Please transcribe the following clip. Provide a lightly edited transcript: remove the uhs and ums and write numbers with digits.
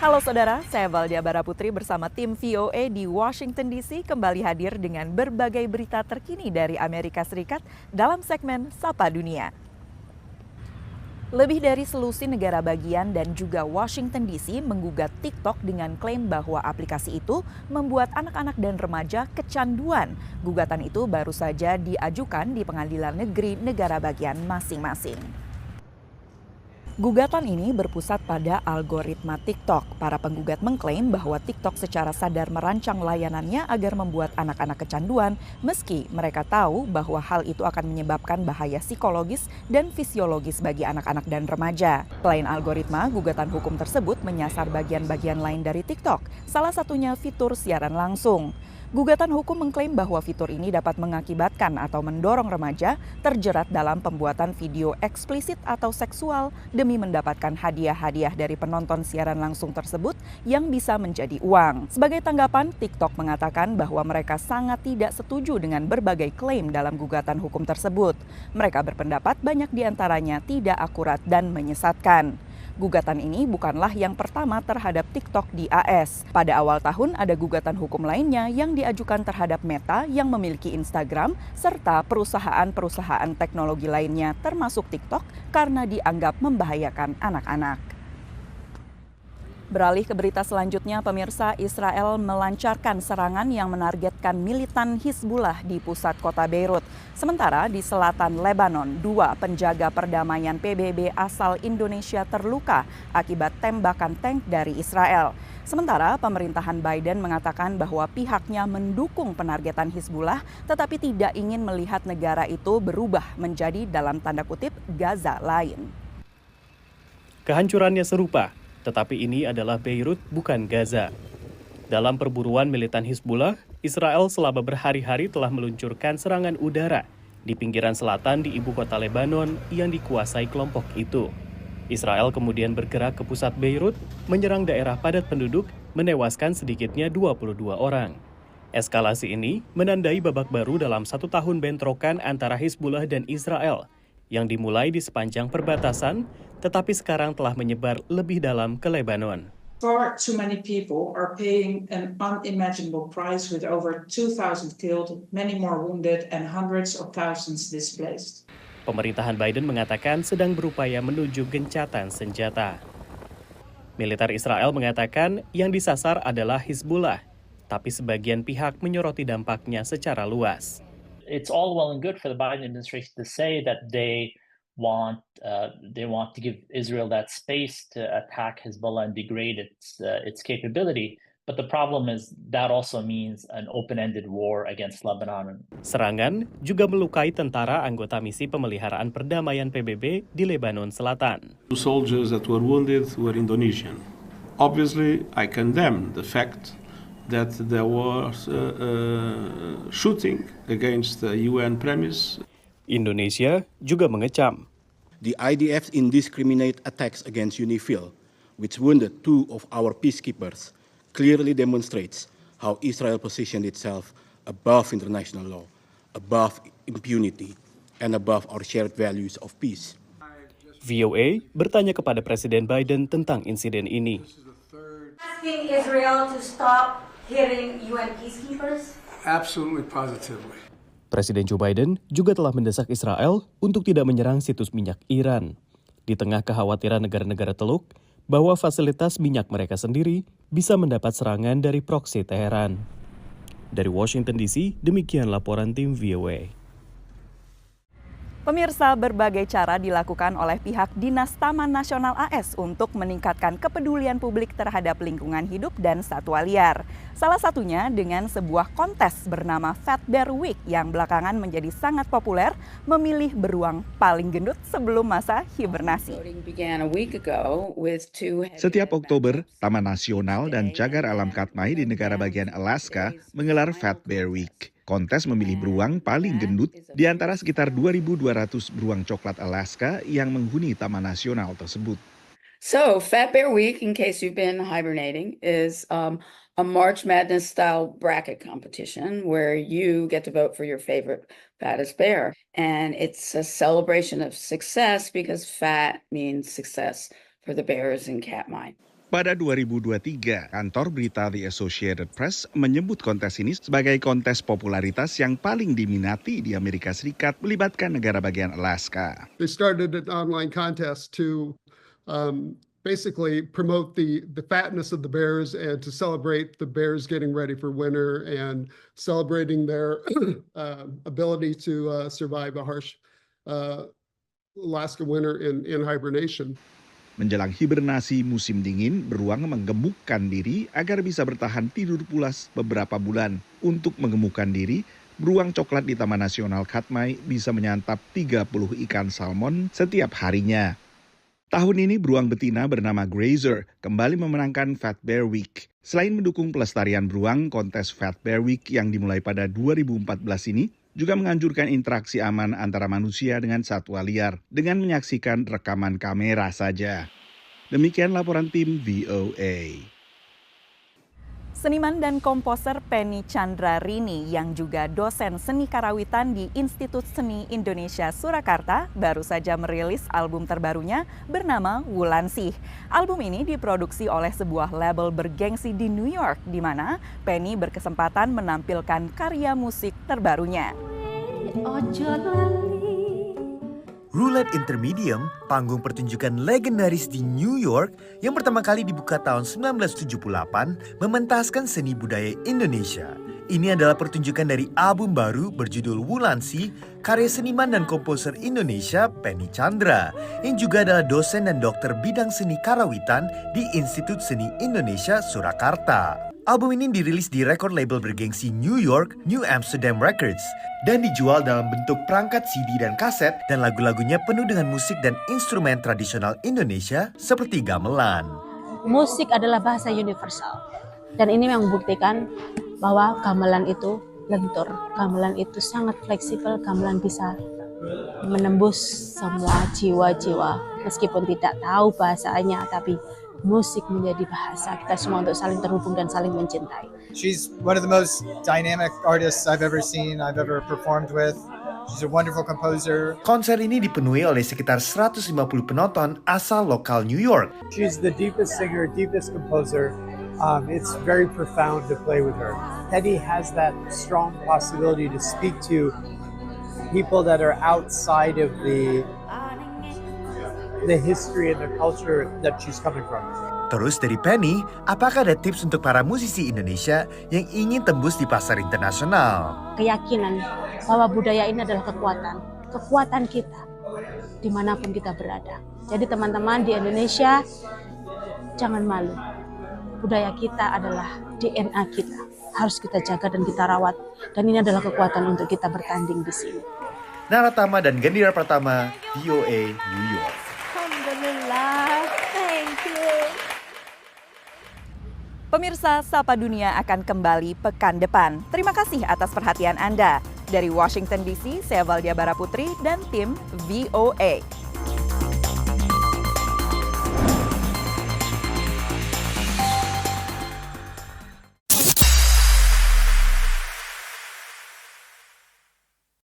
Halo saudara, saya Valdia Baraputri bersama tim VOA di Washington DC kembali hadir dengan berbagai berita terkini dari Amerika Serikat dalam segmen Sapa Dunia. Lebih dari selusin negara bagian dan juga Washington DC menggugat TikTok dengan klaim bahwa aplikasi itu membuat anak-anak dan remaja kecanduan. Gugatan itu baru saja diajukan di pengadilan negeri negara bagian masing-masing. Gugatan ini berpusat pada algoritma TikTok. Para penggugat mengklaim bahwa TikTok secara sadar merancang layanannya agar membuat anak-anak kecanduan, meski mereka tahu bahwa hal itu akan menyebabkan bahaya psikologis dan fisiologis bagi anak-anak dan remaja. Selain algoritma, gugatan hukum tersebut menyasar bagian-bagian lain dari TikTok, salah satunya fitur siaran langsung. Gugatan hukum mengklaim bahwa fitur ini dapat mengakibatkan atau mendorong remaja terjerat dalam pembuatan video eksplisit atau seksual demi mendapatkan hadiah-hadiah dari penonton siaran langsung tersebut yang bisa menjadi uang. Sebagai tanggapan, TikTok mengatakan bahwa mereka sangat tidak setuju dengan berbagai klaim dalam gugatan hukum tersebut. Mereka berpendapat banyak diantaranya tidak akurat dan menyesatkan. Gugatan ini bukanlah yang pertama terhadap TikTok di AS. Pada awal tahun ada gugatan hukum lainnya yang diajukan terhadap Meta yang memiliki Instagram serta perusahaan-perusahaan teknologi lainnya termasuk TikTok karena dianggap membahayakan anak-anak. Beralih ke berita selanjutnya, pemirsa, Israel melancarkan serangan yang menargetkan militan Hizbullah di pusat kota Beirut. Sementara di selatan Lebanon, 2 penjaga perdamaian PBB asal Indonesia terluka akibat tembakan tank dari Israel. Sementara pemerintahan Biden mengatakan bahwa pihaknya mendukung penargetan Hizbullah tetapi tidak ingin melihat negara itu berubah menjadi dalam tanda kutip Gaza lain. Kehancurannya serupa, tetapi ini adalah Beirut, bukan Gaza. Dalam perburuan militan Hizbullah, Israel selama berhari-hari telah meluncurkan serangan udara di pinggiran selatan di ibu kota Lebanon yang dikuasai kelompok itu. Israel kemudian bergerak ke pusat Beirut, menyerang daerah padat penduduk, menewaskan sedikitnya 22 orang. Eskalasi ini menandai babak baru dalam 1 tahun bentrokan antara Hizbullah dan Israel, yang dimulai di sepanjang perbatasan, tetapi sekarang telah menyebar lebih dalam ke Lebanon. Far too many people are paying an unimaginable price with over 2,000 killed, many more wounded, and hundreds of thousands displaced. Pemerintahan Biden mengatakan sedang berupaya menuju gencatan senjata. Militer Israel mengatakan yang disasar adalah Hizbullah, tapi sebagian pihak menyoroti dampaknya secara luas. It's all well and good for the Biden administration to say that they want to give Israel that space to attack Hezbollah and degrade its capability. But the problem is that also means an open-ended war against Lebanon. Serangan juga melukai tentara anggota misi pemeliharaan perdamaian PBB di Lebanon Selatan. The soldiers that were wounded were Indonesian. Obviously, I condemn the fact that there was shooting against the UN premise. Indonesia juga mengecam. The IDF's indiscriminate attacks against UNIFIL, which wounded 2 of our peacekeepers, clearly demonstrates how Israel positioned itself above international law, above impunity, and above our shared values of peace. VOA bertanya kepada Presiden Biden tentang insiden ini. Asking Israel to stop hitting UN peacekeepers? Absolutely, positively. Presiden Joe Biden juga telah mendesak Israel untuk tidak menyerang situs minyak Iran. Di tengah kekhawatiran negara-negara Teluk bahwa fasilitas minyak mereka sendiri bisa mendapat serangan dari proksi Teheran. Dari Washington DC, demikian laporan tim VOA. Pemirsa, berbagai cara dilakukan oleh pihak Dinas Taman Nasional AS untuk meningkatkan kepedulian publik terhadap lingkungan hidup dan satwa liar. Salah satunya dengan sebuah kontes bernama Fat Bear Week yang belakangan menjadi sangat populer memilih beruang paling gendut sebelum masa hibernasi. Setiap Oktober, Taman Nasional dan Cagar Alam Katmai di negara bagian Alaska menggelar Fat Bear Week. Kontes memilih beruang paling gendut di antara sekitar 2.200 beruang coklat Alaska yang menghuni Taman Nasional tersebut. So, Fat Bear Week, in case you've been hibernating, is a March Madness style bracket competition where you get to vote for your favorite fattest bear. And it's a celebration of success because fat means success for the bears in Katmai. Pada 2023, kantor berita The Associated Press menyebut kontes ini sebagai kontes popularitas yang paling diminati di Amerika Serikat melibatkan negara bagian Alaska. They started an online contest to basically promote the fatness of the bears and to celebrate the bears getting ready for winter and celebrating their ability to survive a harsh Alaska winter in hibernation. Menjelang hibernasi musim dingin, beruang menggemukkan diri agar bisa bertahan tidur pulas beberapa bulan. Untuk menggemukkan diri, beruang coklat di Taman Nasional Katmai bisa menyantap 30 ikan salmon setiap harinya. Tahun ini beruang betina bernama Grazer kembali memenangkan Fat Bear Week. Selain mendukung pelestarian beruang, kontes Fat Bear Week yang dimulai pada 2014 ini juga menganjurkan interaksi aman antara manusia dengan satwa liar dengan menyaksikan rekaman kamera saja. Demikian laporan tim VOA. Seniman dan komposer Penny Chandrarini yang juga dosen seni karawitan di Institut Seni Indonesia Surakarta baru saja merilis album terbarunya bernama Wulansih. Album ini diproduksi oleh sebuah label bergengsi di New York di mana Penny berkesempatan menampilkan karya musik terbarunya. Roulette Intermedium, panggung pertunjukan legendaris di New York yang pertama kali dibuka tahun 1978, mementaskan seni budaya Indonesia. Ini adalah pertunjukan dari album baru berjudul Wulansih, karya seniman dan komposer Indonesia Penny Chandra, yang juga adalah dosen dan dokter bidang seni karawitan di Institut Seni Indonesia Surakarta. Album ini dirilis di record label bergengsi New York, New Amsterdam Records, dan dijual dalam bentuk perangkat CD dan kaset, dan lagu-lagunya penuh dengan musik dan instrumen tradisional Indonesia seperti gamelan. Musik adalah bahasa universal, dan ini yang membuktikan bahwa gamelan itu lentur, gamelan itu sangat fleksibel, gamelan bisa menembus semua jiwa-jiwa, meskipun tidak tahu bahasanya, tapi musik menjadi bahasa kita semua untuk saling terhubung dan saling mencintai. She's one of the most dynamic artists I've ever seen, I've ever performed with. She's a wonderful composer. Konser ini dipenuhi oleh sekitar 150 penonton asal lokal New York. She's the deepest singer, deepest composer. It's very profound to play with her. Penny has that strong possibility to speak to people that are outside of the history and the culture that she's coming from. Terus dari Penny, apakah ada tips untuk para musisi Indonesia yang ingin tembus di pasar internasional? Keyakinan bahwa budaya ini adalah kekuatan kita dimanapun kita berada. Jadi teman-teman di Indonesia, jangan malu. Budaya kita adalah DNA kita, harus kita jaga dan kita rawat. Dan ini adalah kekuatan untuk kita bertanding di sini. Naratama dan Gendira Pratama, VOA New York. Alhamdulillah, thank you. Pemirsa, Sapa Dunia akan kembali pekan depan. Terima kasih atas perhatian Anda. Dari Washington DC, saya Valdia Baraputri dan tim VOA.